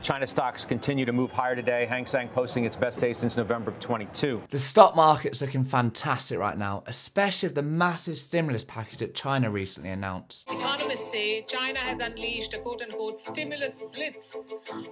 China stocks continue to move higher today. Hang Seng posting its best day since November of 22. The stock market's looking fantastic right now, especially with the massive stimulus package that China recently announced. Economists say China has unleashed a quote-unquote stimulus blitz.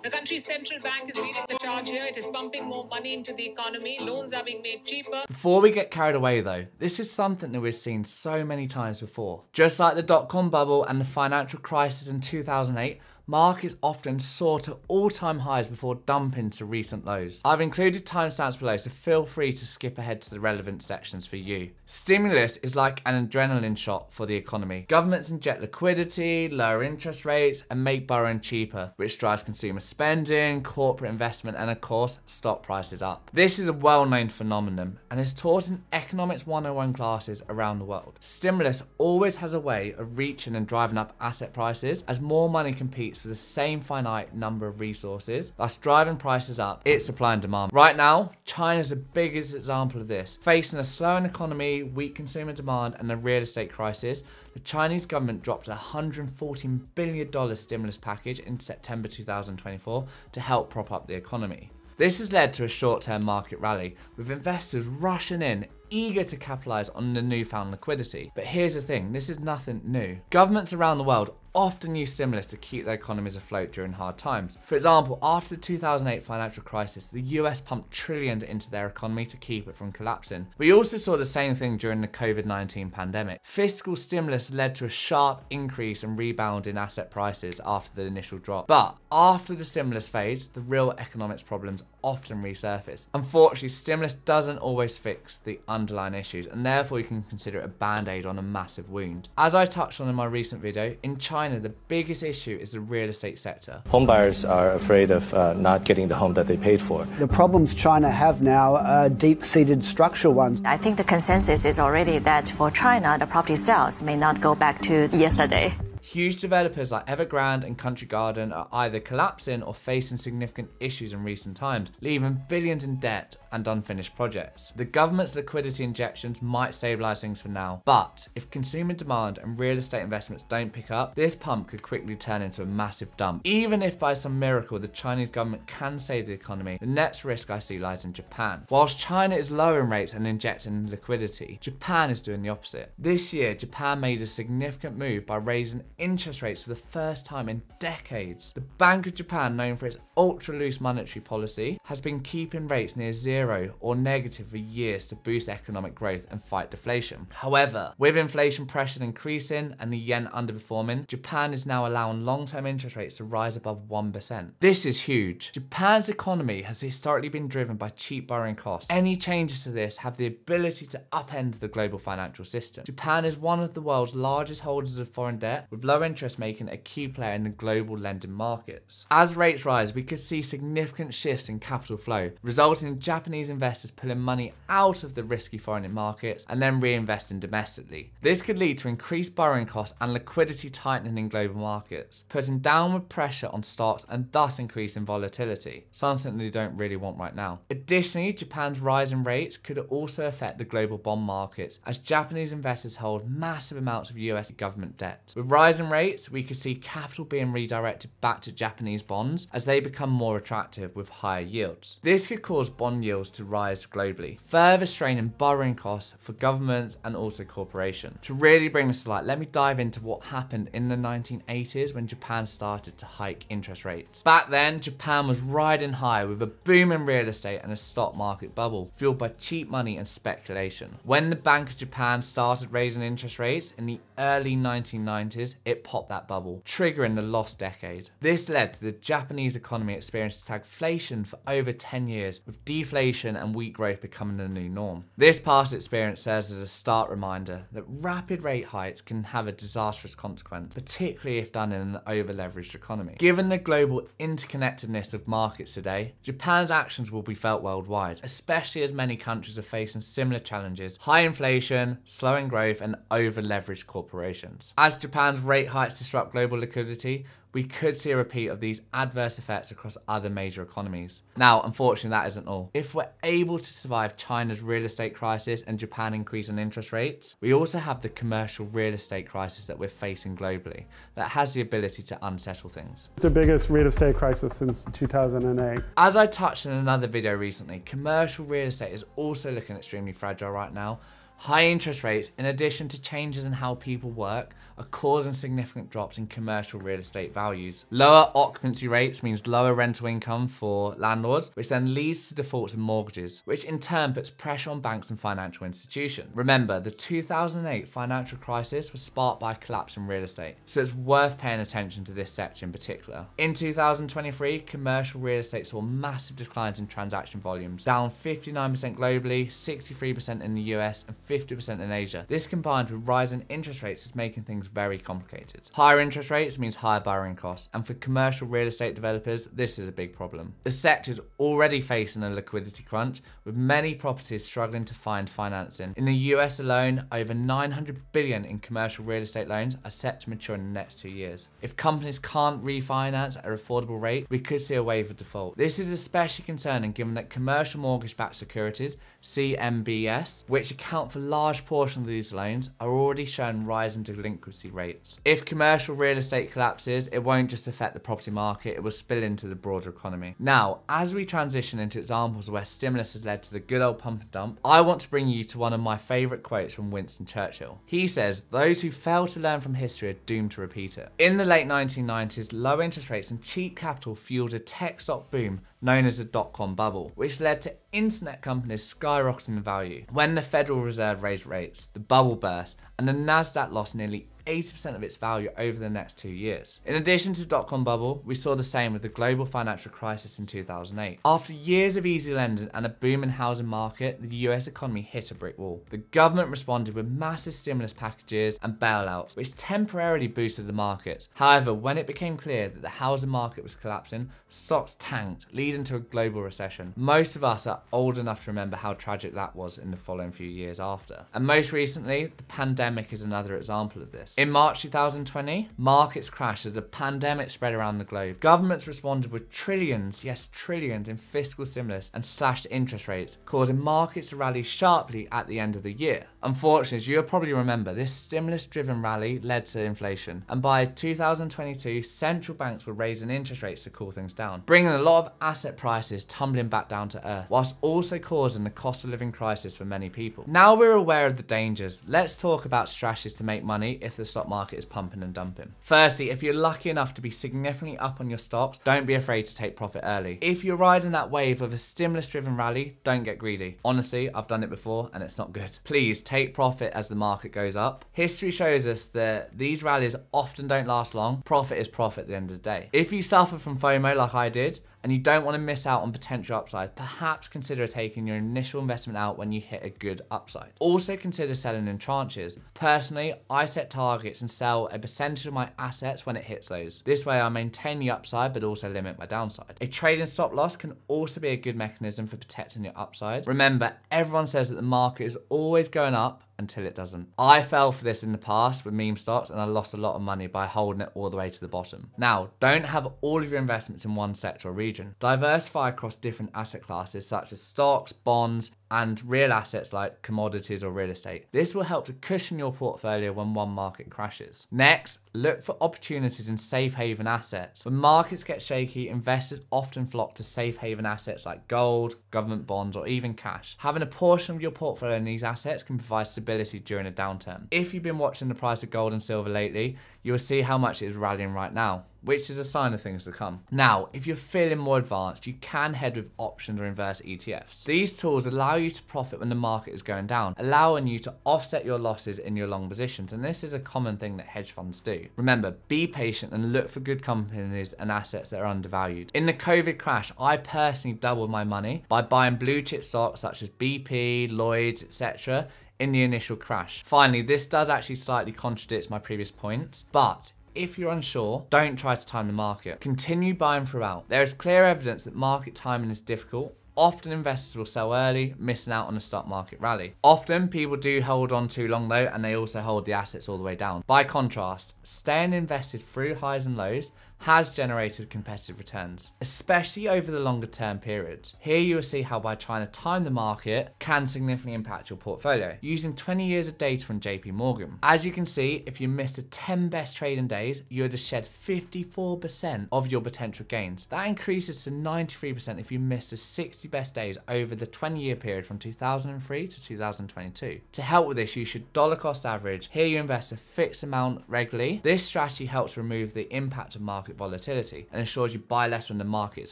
The country's central bank is leading the charge here. It is pumping more money into the economy. Loans are being made cheaper. Before we get carried away though, this is something that we've seen so many times before. Just like the dot-com bubble and the financial crisis in 2008, markets often soar to all-time highs before dumping to recent lows. I've included timestamps below, so feel free to skip ahead to the relevant sections for you. Stimulus is like an adrenaline shot for the economy. Governments inject liquidity, lower interest rates, and make borrowing cheaper, which drives consumer spending, corporate investment, and of course, stock prices up. This is a well-known phenomenon and is taught in economics 101 classes around the world. Stimulus always has a way of reaching and driving up asset prices as more money competes for the same finite number of resources, thus driving prices up. It's supply and demand. Right now, China's the biggest example of this. Facing a slowing economy, weak consumer demand, and a real estate crisis, the Chinese government dropped a $114 billion stimulus package in September 2024 to help prop up the economy. This has led to a short-term market rally, with investors rushing in, eager to capitalise on the newfound liquidity. But here's the thing, this is nothing new. Governments around the world often use stimulus to keep their economies afloat during hard times. For example, after the 2008 financial crisis, the US pumped trillions into their economy to keep it from collapsing. We also saw the same thing during the COVID-19 pandemic. Fiscal stimulus led to a sharp increase and rebound in asset prices after the initial drop. But after the stimulus fades, the real economics problems often resurface. Unfortunately, stimulus doesn't always fix the underlying issues, and therefore you can consider it a band-aid on a massive wound. As I touched on in my recent video, in China, the biggest issue is the real estate sector. Home buyers are afraid of not getting the home that they paid for. The problems China have now are deep-seated structural ones. I think the consensus is already that for China, the property sales may not go back to yesterday. Huge developers like Evergrande and Country Garden are either collapsing or facing significant issues in recent times, leaving billions in debt and unfinished projects. The government's liquidity injections might stabilise things for now, but if consumer demand and real estate investments don't pick up, this pump could quickly turn into a massive dump. Even if by some miracle the Chinese government can save the economy, the next risk I see lies in Japan. Whilst China is lowering rates and injecting liquidity, Japan is doing the opposite. This year, Japan made a significant move by raising interest rates for the first time in decades. The Bank of Japan, known for its ultra-loose monetary policy, has been keeping rates near zero or negative for years to boost economic growth and fight deflation. However, with inflation pressures increasing and the yen underperforming, Japan is now allowing long-term interest rates to rise above 1%. This is huge. Japan's economy has historically been driven by cheap borrowing costs. Any changes to this have the ability to upend the global financial system. Japan is one of the world's largest holders of foreign debt, with low interest making a key player in the global lending markets. As rates rise, we could see significant shifts in capital flow, resulting in Japanese investors pulling money out of the risky foreign markets and then reinvesting domestically. This could lead to increased borrowing costs and liquidity tightening in global markets, putting downward pressure on stocks and thus increasing volatility, something they don't really want right now. Additionally, Japan's rising rates could also affect the global bond markets, as Japanese investors hold massive amounts of US government debt. With rising rates, we could see capital being redirected back to Japanese bonds as they become more attractive with higher yields. This could cause bond yields to rise globally, further straining borrowing costs for governments and also corporations. To really bring this to light, let me dive into what happened in the 1980s when Japan started to hike interest rates. Back then, Japan was riding high with a boom in real estate and a stock market bubble, fueled by cheap money and speculation. When the Bank of Japan started raising interest rates in the early 1990s, it popped that bubble, triggering the lost decade. This led to the Japanese economy experiencing stagflation for over 10 years, with deflation and weak growth becoming the new norm. This past experience serves as a stark reminder that rapid rate hikes can have a disastrous consequence, particularly if done in an over-leveraged economy. Given the global interconnectedness of markets today, Japan's actions will be felt worldwide, especially as many countries are facing similar challenges: high inflation, slowing growth, and over-leveraged corporations. As Japan's rate hikes disrupt global liquidity, we could see a repeat of these adverse effects across other major economies. Now, unfortunately, that isn't all. If we're able to survive China's real estate crisis and Japan increase in interest rates, we also have the commercial real estate crisis that we're facing globally that has the ability to unsettle things. It's the biggest real estate crisis since 2008. As I touched in another video recently, commercial real estate is also looking extremely fragile right now. High interest rates, in addition to changes in how people work, are causing significant drops in commercial real estate values. Lower occupancy rates means lower rental income for landlords, which then leads to defaults in mortgages, which in turn puts pressure on banks and financial institutions. Remember, the 2008 financial crisis was sparked by a collapse in real estate, so it's worth paying attention to this sector in particular. In 2023, commercial real estate saw massive declines in transaction volumes, down 59% globally, 63% in the US, and 50% in Asia. This combined with rising interest rates is making things very complicated. Higher interest rates means higher borrowing costs, and for commercial real estate developers, this is a big problem. The sector is already facing a liquidity crunch, with many properties struggling to find financing. In the US alone, over 900 billion in commercial real estate loans are set to mature in the next 2 years. If companies can't refinance at an affordable rate, we could see a wave of default. This is especially concerning given that commercial mortgage-backed securities, CMBS, which account for a large portion of these loans, are already showing rising delinquency rates. If commercial real estate collapses, it won't just affect the property market, it will spill into the broader economy. Now, as we transition into examples where stimulus has led to the good old pump and dump, I want to bring you to one of my favourite quotes from Winston Churchill. He says, "Those who fail to learn from history are doomed to repeat it." In the late 1990s, low interest rates and cheap capital fueled a tech stock boom known as the dot-com bubble, which led to internet companies skyrocketing in value. When the Federal Reserve raised rates, the bubble burst, and the Nasdaq lost nearly 80% of its value over the next 2 years. In addition to the dot-com bubble, we saw the same with the global financial crisis in 2008. After years of easy lending and a boom in housing market, the US economy hit a brick wall. The government responded with massive stimulus packages and bailouts, which temporarily boosted the markets. However, when it became clear that the housing market was collapsing, stocks tanked, leading to a global recession. Most of us are old enough to remember how tragic that was in the following few years after. And most recently, the pandemic is another example of this. In March 2020, markets crashed as the pandemic spread around the globe. Governments responded with trillions, yes trillions, in fiscal stimulus and slashed interest rates, causing markets to rally sharply at the end of the year. Unfortunately, as you'll probably remember, this stimulus-driven rally led to inflation, and by 2022, central banks were raising interest rates to cool things down, bringing a lot of asset prices tumbling back down to earth, whilst also causing the cost of living crisis for many people. Now we're aware of the dangers, let's talk about strategies to make money if the stock market is pumping and dumping. Firstly, if you're lucky enough to be significantly up on your stocks, don't be afraid to take profit early. If you're riding that wave of a stimulus-driven rally, don't get greedy. Honestly, I've done it before and it's not good. Please take profit as the market goes up. History shows us that these rallies often don't last long. Profit is profit at the end of the day. If you suffer from FOMO like I did, and you don't want to miss out on potential upside, perhaps consider taking your initial investment out when you hit a good upside. Also consider selling in tranches. Personally, I set targets and sell a percentage of my assets when it hits those. This way I maintain the upside but also limit my downside. A trading stop loss can also be a good mechanism for protecting your upside. Remember, everyone says that the market is always going up until it doesn't. I fell for this in the past with meme stocks and I lost a lot of money by holding it all the way to the bottom. Now, don't have all of your investments in one sector or region. Diversify across different asset classes such as stocks, bonds, and real assets like commodities or real estate. This will help to cushion your portfolio when one market crashes. Next, look for opportunities in safe haven assets. When markets get shaky, investors often flock to safe haven assets like gold, government bonds, or even cash. Having a portion of your portfolio in these assets can provide stability during a downturn. If you've been watching the price of gold and silver lately, you will see how much it is rallying right now, which is a sign of things to come. Now, if you're feeling more advanced, you can head with options or inverse ETFs. These tools allow you to profit when the market is going down, allowing you to offset your losses in your long positions, and this is a common thing that hedge funds do. Remember, be patient and look for good companies and assets that are undervalued. In the COVID crash, I personally doubled my money by buying blue chip stocks such as BP, Lloyds, etc. in the initial crash. Finally, this does actually slightly contradict my previous points, but if you're unsure, don't try to time the market. Continue buying throughout. There is clear evidence that market timing is difficult. Often investors will sell early, missing out on the stock market rally. Often people do hold on too long though, and they also hold the assets all the way down. By contrast, staying invested through highs and lows has generated competitive returns, especially over the longer term periods. Here you will see how by trying to time the market can significantly impact your portfolio, using 20 years of data from JP Morgan. As you can see, if you missed the 10 best trading days, you would have shed 54% of your potential gains. That increases to 93% if you miss the 60 best days over the 20-year period from 2003 to 2022. To help with this, you should dollar cost average. Here you invest a fixed amount regularly. This strategy helps remove the impact of market volatility and ensures you buy less when the market is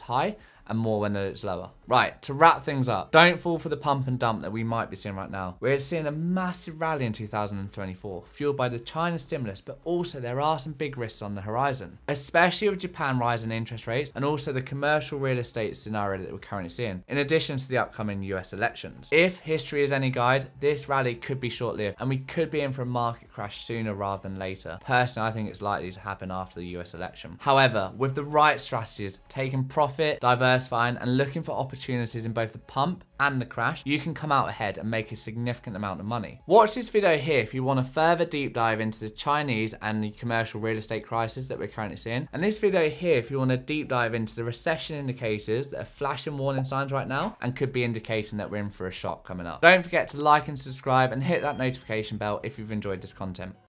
high and more when it's lower. Right, to wrap things up, don't fall for the pump and dump that we might be seeing right now. We're seeing a massive rally in 2024, fueled by the China stimulus, but also there are some big risks on the horizon, especially with Japan rising interest rates and also the commercial real estate scenario that we're currently seeing, in addition to the upcoming US elections. If history is any guide, this rally could be short-lived and we could be in for a market crash sooner rather than later. Personally, I think it's likely to happen after the US election. However, with the right strategies, taking profit, diversifying and looking for opportunities in both the pump and the crash, you can come out ahead and make a significant amount of money. Watch this video here if you want a further deep dive into the Chinese and the commercial real estate crisis that we're currently seeing. And this video here if you want a deep dive into the recession indicators that are flashing warning signs right now and could be indicating that we're in for a shock coming up. Don't forget to like and subscribe and hit that notification bell if you've enjoyed this content.